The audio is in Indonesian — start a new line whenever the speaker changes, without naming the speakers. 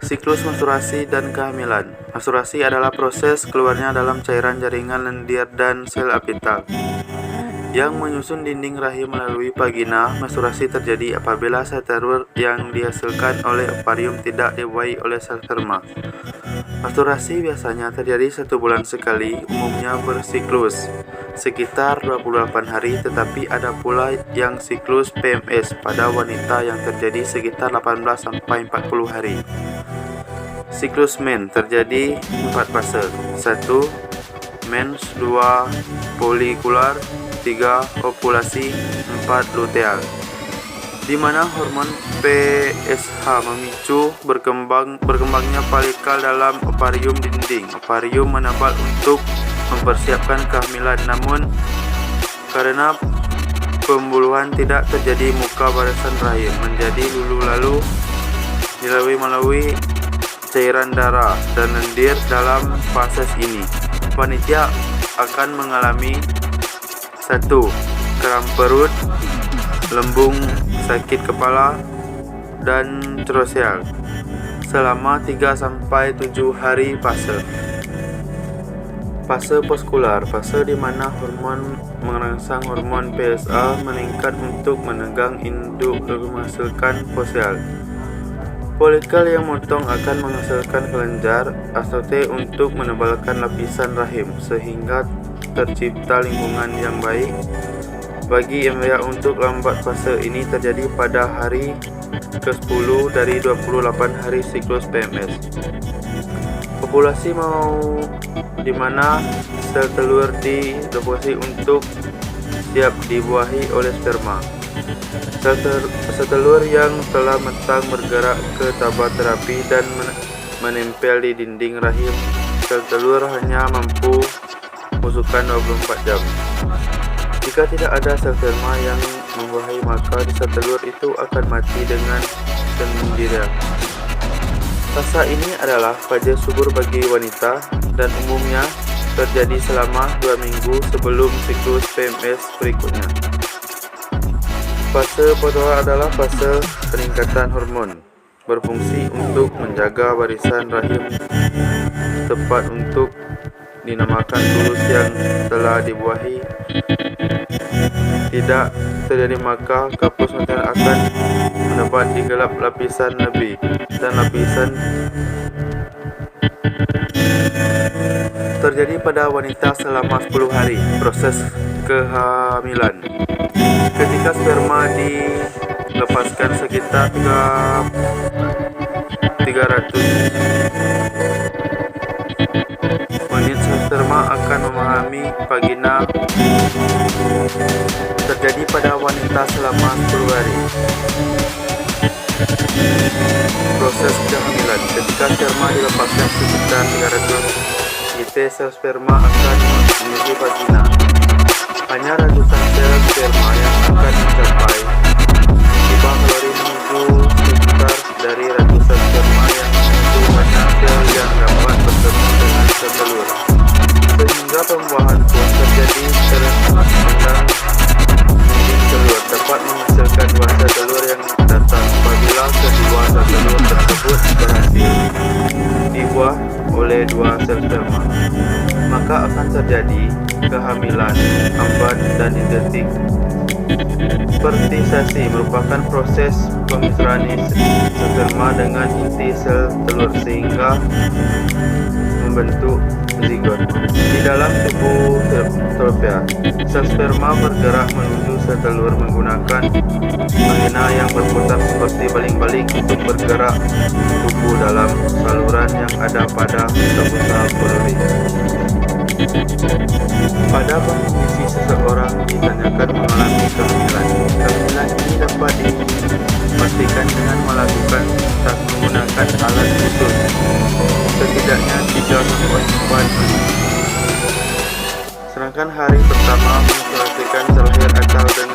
Siklus menstruasi dan kehamilan. Menstruasi adalah proses keluarnya dalam cairan jaringan lendir dan sel epitel yang menyusun dinding rahim melalui vagina. Menstruasi terjadi apabila sel telur yang dihasilkan oleh ovarium tidak dibuahi oleh sel sperma. Menstruasi biasanya terjadi 1 bulan sekali, umumnya bersiklus sekitar 28 hari, tetapi ada pula yang siklus PMS pada wanita yang terjadi sekitar 18-40 hari. Siklus mens terjadi 4 fase. 1. Mens, 2. Folikular, 3. Ovulasi, 4. luteal, di mana hormon FSH memicu berkembangnya folikal dalam ovarium dinding. Ovarium menebal untuk mempersiapkan kehamilan, namun karena pembuluhan tidak terjadi, muka barisan rahim menjadi lulu lalu dilalui melalui cairan darah dan lendir. Dalam fase ini, wanita akan mengalami 1. Kram perut, lembung, sakit kepala, dan trosial selama 3-7 hari. Fase poskular, fase di mana hormon merangsang hormon PSA meningkat untuk menegang induk dan menghasilkan folikel. Folikel yang motong akan menghasilkan kelenjar astrocyte untuk menebalkan lapisan rahim sehingga tercipta lingkungan yang baik bagi embrio. Untuk lambat fase ini terjadi pada hari ke-10 dari 28 hari siklus PMS. Ovulasi di mana sel telur dideposisi untuk siap dibuahi oleh sperma. Sel telur yang telah matang bergerak ke tabah terapi dan menempel di dinding rahim. Sel telur hanya mampu membusukkan 24 jam. Jika tidak ada sel sperma yang membuahi, maka sel telur itu akan mati dengan sendirinya. Fase ini adalah fase subur bagi wanita dan umumnya terjadi selama 2 minggu sebelum siklus PMS berikutnya. Fase pertama adalah fase peningkatan hormon, berfungsi untuk menjaga barisan rahim tepat untuk dinamakan tulus yang telah dibuahi. Tidak terjadi, maka kapus maternal akan mendapat digelap lapisan lebih dan lapisan terjadi pada wanita selama 10 hari. Proses kehamilan. Ketika sperma dilepaskan sekitar 300 menit, sperma akan memahami vagina. Terjadi pada wanita selama 10 hari. Proses kehamilan. Ketika sperma dilepaskan sekitar 300 menit, sel sperma akan menuju vagina. Hanya ratusan sel sperma yang akan mencapai lubang kalori menuju sekitar dari ratusan sperma yang menuju banyak sel yang dapat bertemu dengan sel telur, sehingga pembuahan pun terjadi serentak dengan dinding telur dapat menghasilkan 2 sel telur yang datang. Apabila kedua sel telur tersebut berhasil dibuah oleh 2 sel sperma, maka akan terjadi kehamilan lambat dan identik. Fertilisasi merupakan proses pemisrahan sperma dengan inti sel telur sehingga membentuk zigot. Di dalam tubuh tropea, sel sperma bergerak menuju sel telur menggunakan vagina yang berputar seperti baling-baling untuk bergerak tubuh dalam saluran yang ada pada tabung kalori. Pada kondisi seseorang ditanyakan mengalami kehamilan. Kehamilan ini dapat dipastikan dengan melakukan tes menggunakan alat khusus setidaknya 3-4 kali. Sedangkan hari pertama mensucikan terlahir atau dengan